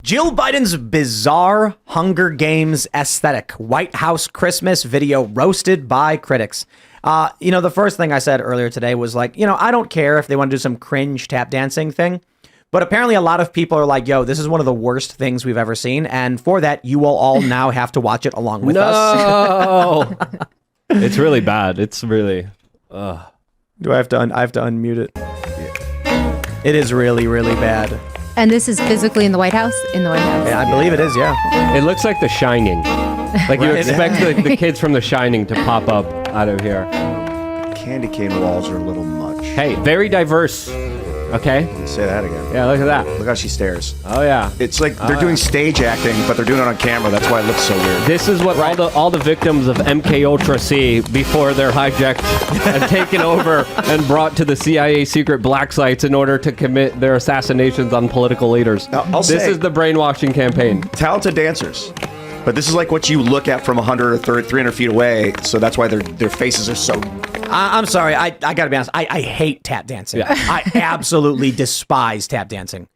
Jill Biden's bizarre Hunger Games aesthetic. White House Christmas video roasted by critics. The first thing I said earlier today was like, I don't care if they want to do some cringe tap dancing thing. But apparently a lot of people are like, yo, this is one of the worst things we've ever seen. And for that, you will all now have to watch it along with us. It's really bad. It's really... Do I have to unmute it? Yeah. It is really, really bad. And this is physically in the White House? In the White House. Yeah, I believe it is, yeah. It looks like The Shining. Like you expect the kids from The Shining to pop up out of here. Candy cane walls are a little much. Hey, very diverse. Okay. Say that again. Yeah, look at that. Look how she stares. Oh yeah. It's like they're doing stage acting, but they're doing it on camera. That's why it looks so weird. This is what all the victims of MK Ultra see before they're hijacked and taken over and brought to the CIA secret black sites in order to commit their assassinations on political leaders. This is the brainwashing campaign. Talented dancers. But this is like what you look at from 100 or 300 feet away, so that's why their faces are so... I'm sorry, I gotta be honest, I hate tap dancing. Yeah. I absolutely despise tap dancing.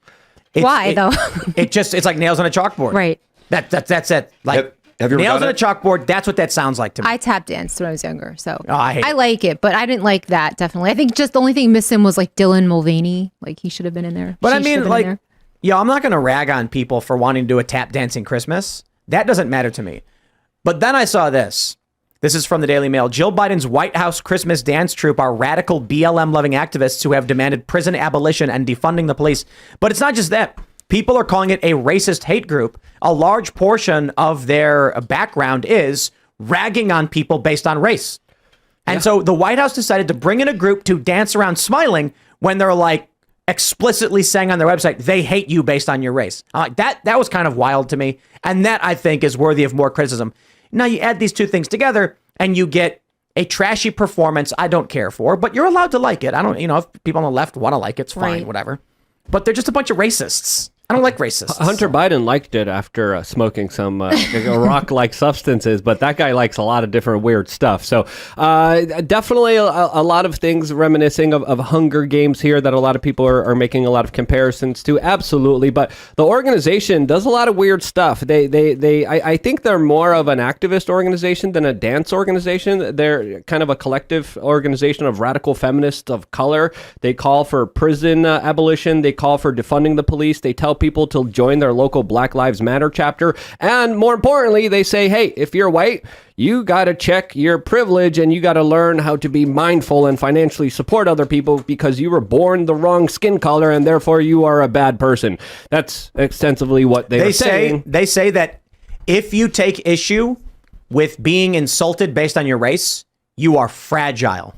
Why, though? It's like nails on a chalkboard. Right. That's it. Like, have you ever nails done on a it? chalkboard, that's what that sounds like to me. I tap danced when I was younger, so I hate it. like it, but I didn't like that, definitely. I think just the only thing missing was like Dylan Mulvaney. Like, he should have been in there. But I mean, like, I'm not gonna rag on people for wanting to do a tap dancing Christmas. That doesn't matter to me. But then I saw this. This is from the Daily Mail. Jill Biden's White House Christmas dance troupe are radical BLM-loving activists who have demanded prison abolition and defunding the police. But it's not just that. People are calling it a racist hate group. A large portion of their background is ragging on people based on race. And so the White House decided to bring in a group to dance around smiling when they're like explicitly saying on their website, they hate you based on your race. I'm like, that was kind of wild to me. And that, I think, is worthy of more criticism. Now, you add these two things together and you get a trashy performance I don't care for, but you're allowed to like it. I don't, if people on the left want to like it, it's fine, Right. whatever. But they're just a bunch of racists. I don't like racists. Hunter Biden liked it after smoking some rock-like substances, but that guy likes a lot of different weird stuff. So definitely a lot of things reminiscing of Hunger Games here that a lot of people are making a lot of comparisons to. Absolutely. But the organization does a lot of weird stuff. I think they're more of an activist organization than a dance organization. They're kind of a collective organization of radical feminists of color. They call for prison abolition. They call for defunding the police. They tell people to join their local Black Lives Matter chapter. And more importantly, they say, hey, if you're white, you got to check your privilege and you got to learn how to be mindful and financially support other people because you were born the wrong skin color and therefore you are a bad person. That's extensively what they are saying. They say that if you take issue with being insulted based on your race, you are fragile.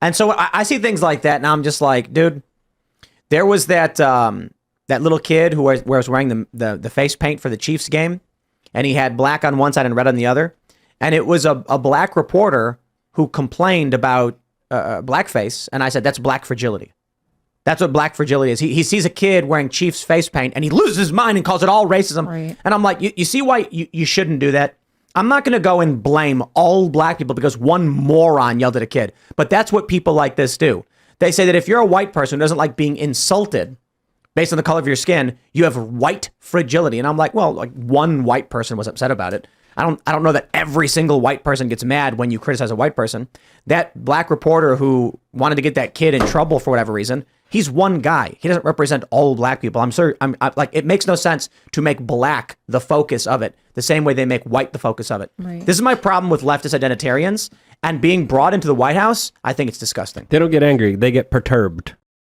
And so I see things like that and I'm just like, dude, there was that little kid who was wearing the face paint for the Chiefs game, and he had black on one side and red on the other. And it was a black reporter who complained about blackface, and I said, that's black fragility. That's what black fragility is. He sees a kid wearing Chiefs face paint, and he loses his mind and calls it all racism. Right. And I'm like, you see why you shouldn't do that? I'm not going to go and blame all black people because one moron yelled at a kid. But that's what people like this do. They say that if you're a white person who doesn't like being insulted based on the color of your skin, you have white fragility. And I'm like, well, like one white person was upset about it. I don't know that every single white person gets mad when you criticize a white person. That black reporter who wanted to get that kid in trouble for whatever reason, he's one guy. He doesn't represent all black people. It makes no sense to make black the focus of it the same way they make white the focus of it. Right. This is my problem with leftist identitarians and being brought into the White House. I think it's disgusting. They don't get angry. They get perturbed.